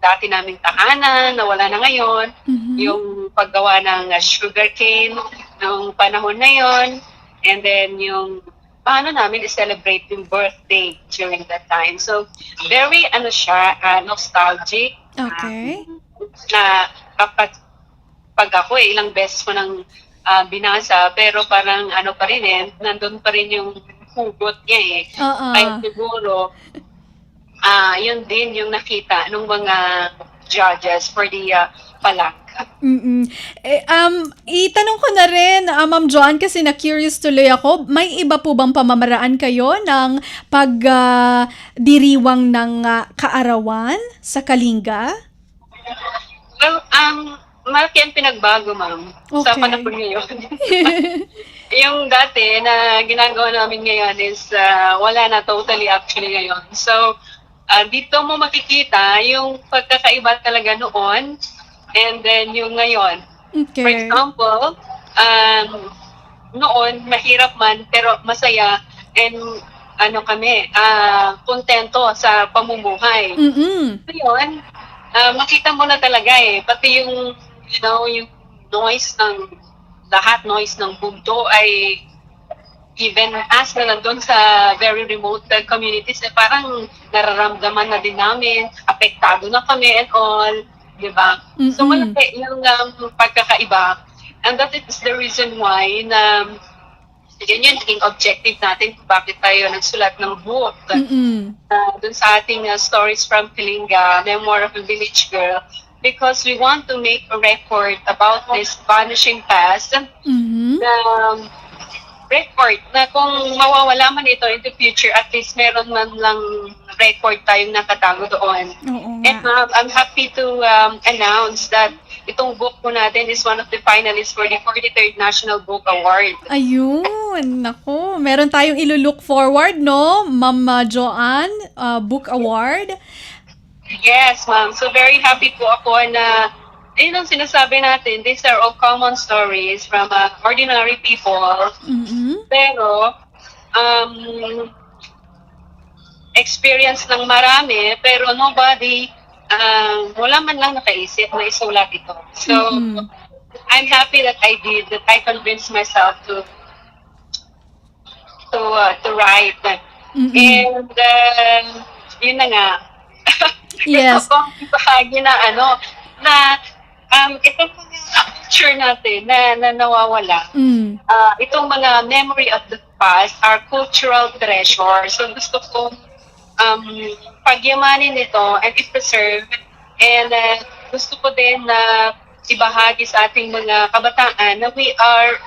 dati naming tahanan na wala na ngayon, Mhm. yung paggawa ng sugarcane nung panahon na yon, and then yung paano namin i-celebrate yung birthday during that time. So, very nostalgic. Okay. Na pag ako ilang beses ko nang binasa, pero parang pa rin nandun pa rin yung hugot niya eh. Oo. Ay siguro, yun din yung nakita ng mga judges for the palang. Mm-mm. Itanong ko na rin, Ma'am Joan, kasi na-curious tuloy ako, may iba po bang pamamaraan kayo ng pagdiriwang ng kaarawan sa Kalinga? Well, malaki ang pinagbago, ma'am, sa Okay. panahon ngayon. Yung dati na ginagawa namin ngayon is wala na totally actually ngayon. So, dito mo makikita yung pagkakaiba talaga noon and then yung ngayon. For Okay. example, noon mahirap man pero masaya and kami, kontento sa pamumuhay. Mm-mm. Ngayon, makita mo na talaga eh, pati yung yung noise ng mundo ay even as na nandun sa very remote communities, parang nararamdaman na din namin, apektado na kami and all, di ba? So Mm-mm. malaki yung pagkakaiba. And that is the reason why na yun yung naging objective natin kung bakit tayo nagsulat ng book. Mm-mm. Dun sa ating stories from Kalinga, Memoir of a Village Girl, because we want to make a record about this vanishing past, Mhm. na record na kung mawawala man ito in the future, at least meron man lang record tayong nakatago doon. Oo And nga. I'm happy to announce that itong book po natin is one of the finalists for the 43rd National Book Award. Ayun, naku, meron tayong ilulook forward, no? Ma'am Joanne, Book Award. Yes, ma'am. So very happy po ako na yun ang sinasabi natin, these are all common stories from ordinary people. Mhm. Pero, experience ng marami, pero nobody, wala man lang nakaisip na isulat ito. So, Mhm. I'm happy that I did, that I convinced myself to write. Mm-mm. And, yun na nga. Yes. Ito pong bahagi na itong mga picture natin na nawawala. Mm. Itong mga memory of the past are cultural treasure. So gusto kong pagyamanin ito and i-preserve. And gusto ko din na ibahagi sa ating mga kabataan na we are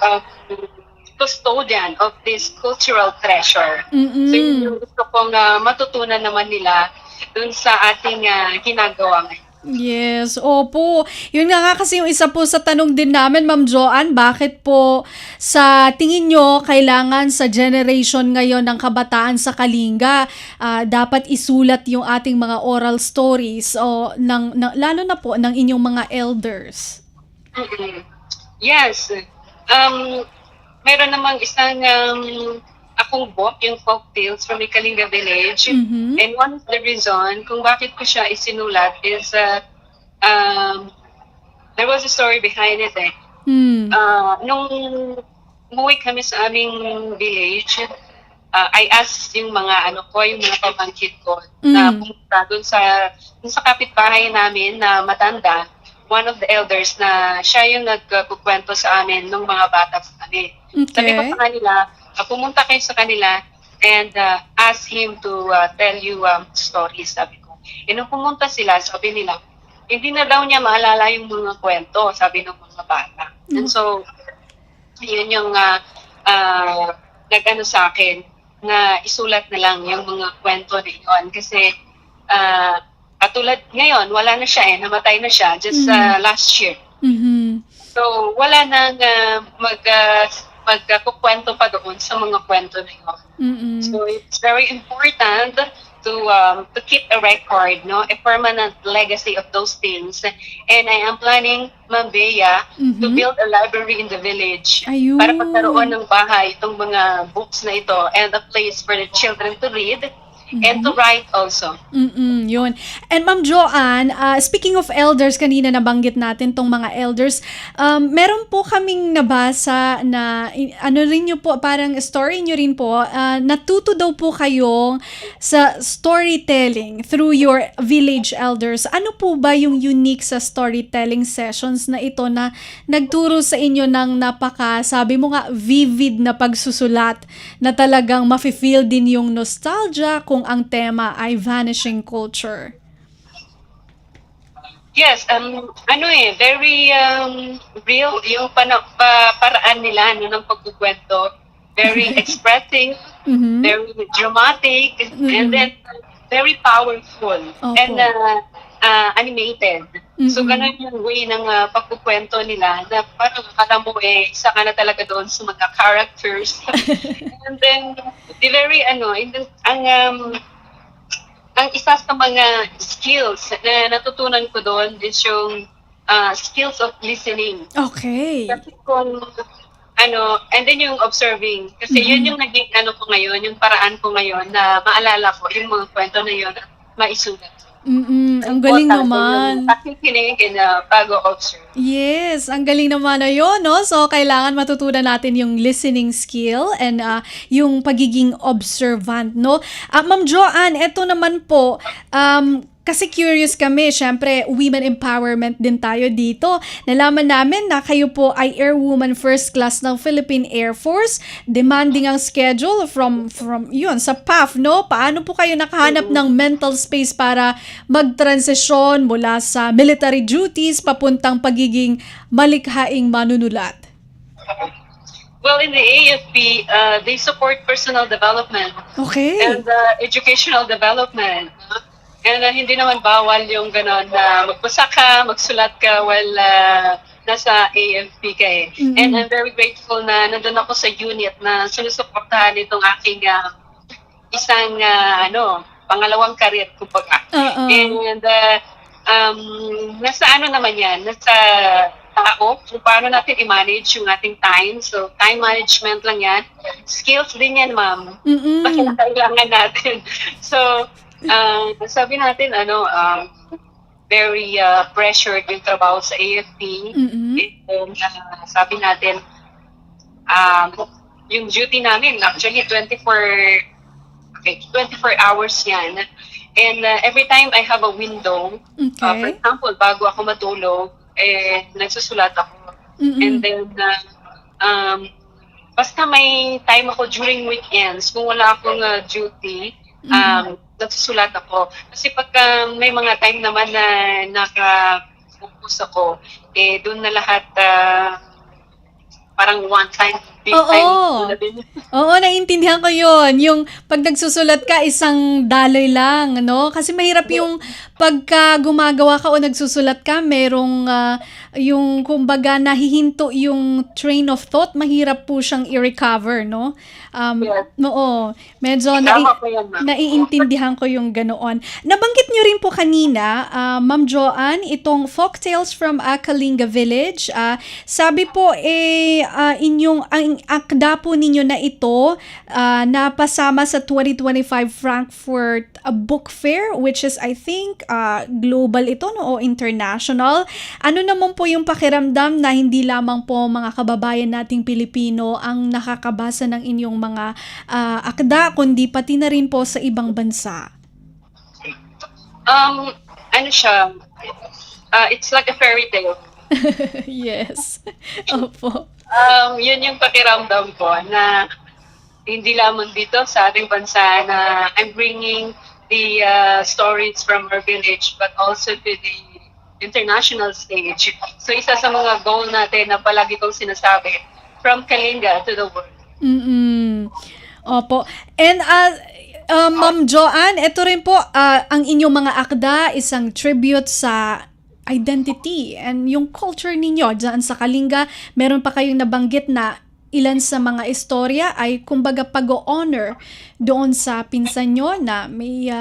custodian of this cultural treasure. Mm-mm. So yun yung gusto kong matutunan naman nila dun sa ating ginagawa ngayon. Yes, opo. Yun nga kasi yung isa po sa tanong din namin, Ma'am Joanne, bakit po sa tingin nyo kailangan sa generation ngayon ng kabataan sa Kalinga dapat isulat yung ating mga oral stories o lalo na po ng inyong mga elders? Mm-mm. Yes. Meron namang isang akong book, yung folk tales from the Kalinga Village. Mhm. And one of the reason kung bakit ko siya isinulat is there was a story behind it eh. Hmm. Nung umuwi kami sa aming village, I asked yung mga yung mga pamangkin ko na pumunta dun sa kapitbahay namin na matanda, one of the elders na siya yung nagkukwento sa amin nung mga bata pa kami. Sabi ko sa kanila, pumunta kayo sa kanila and ask him to tell you stories, sabi ko. E nung pumunta sila, sabi nila, hindi na daw niya maalala yung mga kwento, sabi ng mga bata. And so, yun yung nag-ano sa akin, na isulat na lang yung mga kwento na yun. Kasi, katulad ngayon, wala na siya namatay na siya just last year. Mhm. So, wala nang magkukwento pa doon sa mga kwento na yun. Mm-mm. So, it's very important to keep a record, a permanent legacy of those things. And I am planning, Ma'am Bea, to build a library in the village Ayun. para pagkaroon ng bahay itong mga books na ito and a place for the children to read and to write also. Yun. And Ma'am Joanne, speaking of elders, kanina nabanggit natin tong mga elders, meron po kaming nabasa na, rin nyo po, parang story nyo rin po, natuto daw po kayo sa storytelling through your village elders. Ano po ba yung unique sa storytelling sessions na ito na nagturo sa inyo ng sabi mo nga, vivid na pagsusulat na talagang mafe-feel din yung nostalgia kung ang tema ay vanishing culture? Yes, very real yung paraan nila ng pagkukwento. Very expressing, very dramatic, and then very powerful and animated. So, ganun yung way ng pagkukwento nila na parang akala mo isa ka na talaga doon sa mga characters. And then, ang isa sa mga skills na natutunan ko doon is yung skills of listening. Okay. Kasi and then yung observing. Kasi yun yung naging ko ngayon, yung paraan ko ngayon na maalala ko yung mga kwento na yun at maisulat. Ang galing naman. Pakikinig and pag-observe. Yes, ang galing naman na yun, no? So, kailangan matutunan natin yung listening skill and yung pagiging observant, no? Ma'am Joanne, eto naman po, kasi curious kami, syempre, women empowerment din tayo dito. Nalaman namin na kayo po ay Airwoman First Class ng Philippine Air Force. Demanding ang schedule from yun, sa PAF, no? Paano po kayo nakahanap ng mental space para mag-transisyon mula sa military duties papuntang pagiging malikhaing manunulat? Well, in the AFP, they support personal development. Okay. And educational development. And hindi naman bawal yung gano'n na magbasa ka, magsulat ka while nasa AFP ka And I'm very grateful na nandun ako sa unit na sinusuportahan itong aking isang pangalawang career, kumbaga. And nasa naman yan, nasa tao, kung paano natin i-manage yung ating time. So, time management lang yan. Skills din yan, ma'am. Bakit na kailangan natin. So, sabi natin, very pressured yung trabaho sa AFP. And sabi natin, yung duty namin, actually 24 hours yan. And every time I have a window, for example, bago ako matulog, nagsusulat ako. And then, basta may time ako during weekends, kung wala akong duty, nagsusulat ako. Kasi pagka may mga time naman na naka-focus ako, doon na lahat parang one time, big time. Oo, naiintindihan ko yun. Yung pag nagsusulat ka, isang daloy lang, no? Kasi mahirap yung pagka gumagawa ka o nagsusulat ka, merong yung kumbaga nahihinto yung train of thought, mahirap po siyang i-recover, no? Oo, medyo naiintindihan ko yung ganoon. Nabanggit nyo rin po kanina, Ma'am Joanne, itong Folktales from a Kalinga Village. Sabi po, ang yung akda po ninyo na ito napasama sa 2025 Frankfurt Book Fair, which is I think global ito, no, o international. Ano naman po yung pakiramdam na hindi lamang po mga kababayan nating Pilipino ang nakakabasa ng inyong mga akda, kundi pati na rin po sa ibang bansa? Ano siya, it's like a fairy tale. Yes. Opo. Yun yung pakiramdam ko na hindi lamang dito sa ating bansa na I'm bringing the stories from our village but also to the international stage. So isa sa mga goal natin na palagi kong sinasabi, from Kalinga to the world. Opo. And Ma'am Joanne, ito rin po ang inyong mga akda, isang tribute sa identity and yung culture ninyo dyan sa Kalinga. Meron pa kayong nabanggit na ilan sa mga istorya ay kumbaga pag-honor doon sa pinsan nyo na may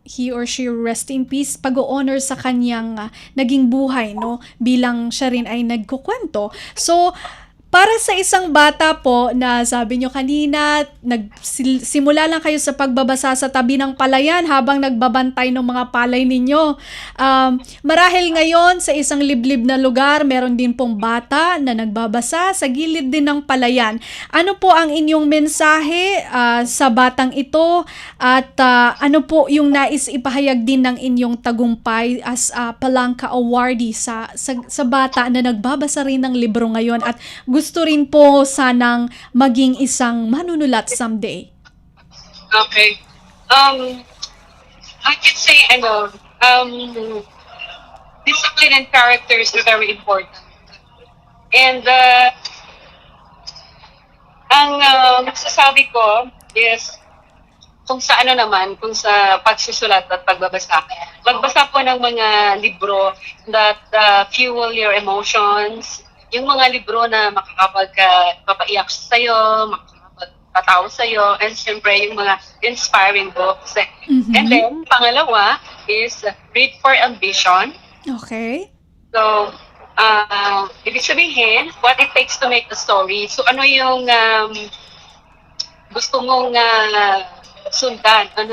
he or she rest in peace, pag-honor sa kanyang naging buhay, no, bilang siya rin ay nagkukwento. So para sa isang bata po na sabi nyo kanina, simula lang kayo sa pagbabasa sa tabi ng palayan habang nagbabantay ng mga palay ninyo. Marahil ngayon sa isang liblib na lugar, meron din pong bata na nagbabasa sa gilid din ng palayan. Ano po ang inyong mensahe sa batang ito at ano po yung nais ipahayag din ng inyong tagumpay as Palangka Awardee sa bata na nagbabasa rin ng libro ngayon at gusto rin po sanang maging isang manunulat someday? Okay. I can say, discipline and characters are very important. And ang masasabi ko is kung sa pagsusulat at pagbabasa. Magbasa po ng mga libro that fuel your emotions. Yung mga libro na makakapagpapaiyak sa'yo, makakapagpatawa sa'yo, and siyempre yung mga inspiring books. And then, pangalawa is read for ambition. Okay. So, ibig sabihin, what it takes to make the story. So, ano yung gusto mong sundan on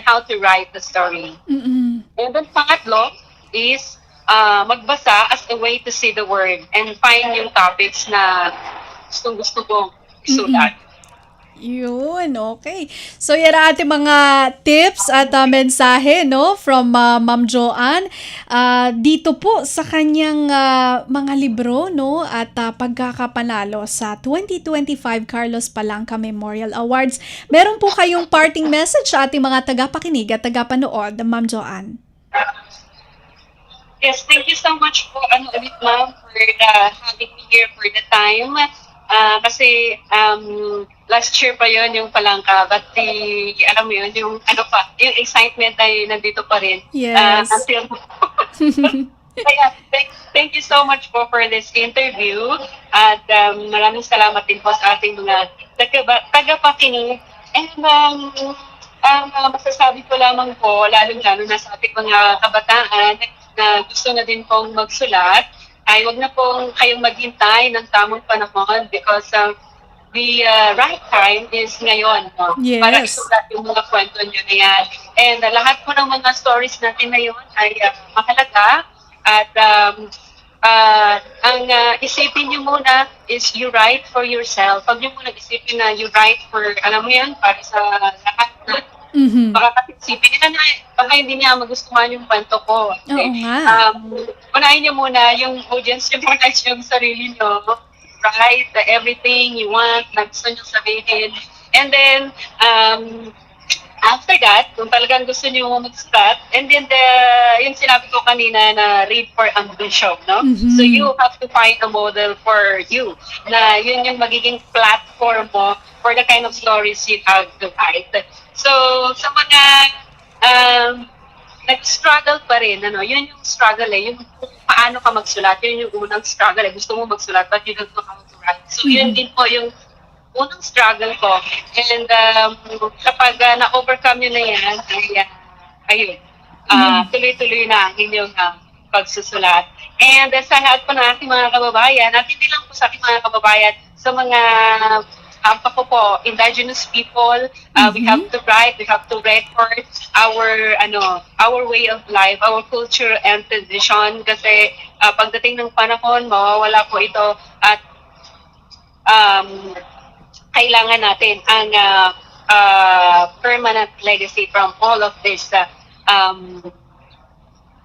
how to write the story. And then, pangatlo is magbasa as a way to see the word and find yung topics na gusto mong isulat. Yun, okay. So yan ang ating mga tips at mensahe, no, from Ma'am Joanne dito po sa kanyang mga libro, no, at pagkakapanalo sa 2025 Carlos Palangka Memorial Awards. Meron po kayong parting message sa ating mga tagapakinig at tagapanood, Ma'am Joanne? Yes, thank you so much po, ulit ma'am, for having me here for the time. Kasi last year pa yon yung Palangka, but alam mo yun, yung excitement ay nandito pa rin. Yes. Until kaya, thank you so much po for this interview at maraming salamat din po sa ating mga tagapakinig. And masasabi ko lamang po, lalo-lalo na sa ating mga kabataan na gusto na din pong magsulat, ay wag na pong kayong maghintay ng tamang panahon because the right time is ngayon, no? Yes. Para isulat yung mga kwento nyo na yan. And lahat po ng mga stories natin ngayon ay mahalaga at ang isipin nyo muna is you write for yourself. Huwag nyo muna isipin na you write for, alam mo yan, para sa lahat na baka kasi isipin nila na baka hindi niya magustuhan yung kwento ko. Okay? Oo nga. Unahin nyo muna yung audience nyo muna yung sarili nyo. Write everything you want na gusto nyo sabihin. And then, after that, kung talagang gusto nyo mag-start, and then yung sinabi ko kanina na read for ambition, no? So you have to find a model for you na yun yung magiging platform mo for the kind of stories you have to write. So, sa mga nag-struggle pa rin, yun yung struggle yung paano ka magsulat, yun yung unang struggle gusto mo magsulat but you don't know how to write. So, yun din po yung unang struggle ko. And kapag na-overcome nyo na yan, ayun, tuloy-tuloy na ang inyong pagsusulat. And sa lahat po ng ating mga kababayan, at hindi lang po sa ating mga kababayan, sa mga indigenous people. We have to write, we have to record our way of life, our culture and tradition, kasi pagdating ng panahon, mawawala po ito at kailangan natin ang permanent legacy from all of this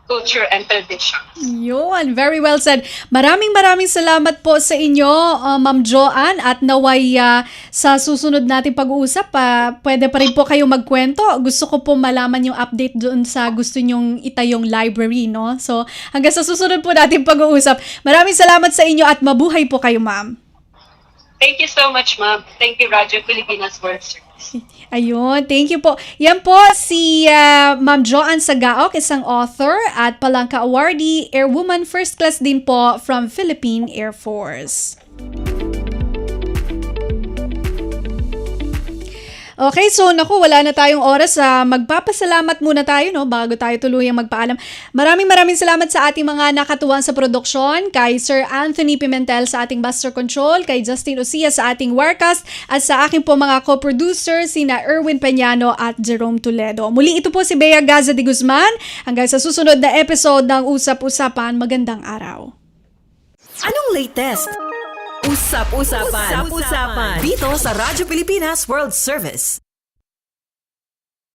culture and tradition. Yun, very well said. Maraming salamat po sa inyo, Ma'am Joanne, at naway sa susunod natin pag-uusap, pwede pa rin po kayo magkwento. Gusto ko po malaman yung update doon sa gusto nyong itayong library, no? So, hanggang sa susunod po natin pag-uusap. Maraming salamat sa inyo at mabuhay po kayo, Ma'am. Thank you so much, ma'am. Thank you, Radyo Pilipinas World Service. Ayun, thank you po. Yan po si Ma'am Joanne Sagaok, isang author at Palangka Awardee, Airwoman First Class din po from Philippine Air Force. Okay, so naku, wala na tayong oras. Magpapasalamat muna tayo, no, bago tayo tuluyang magpaalam. Maraming salamat sa ating mga nakatuwang sa produksyon, kay Sir Anthony Pimentel sa ating Master Control, kay Justin Ucia sa ating Warcast, at sa aking po mga co-producers, sina Erwin Peñano at Jerome Toledo. Muli, ito po si Bea Gaza de Guzman. Hanggang sa susunod na episode ng Usap-Usapan, magandang araw. Anong latest? Usap-usapan. Dito sa Radyo Pilipinas World Service.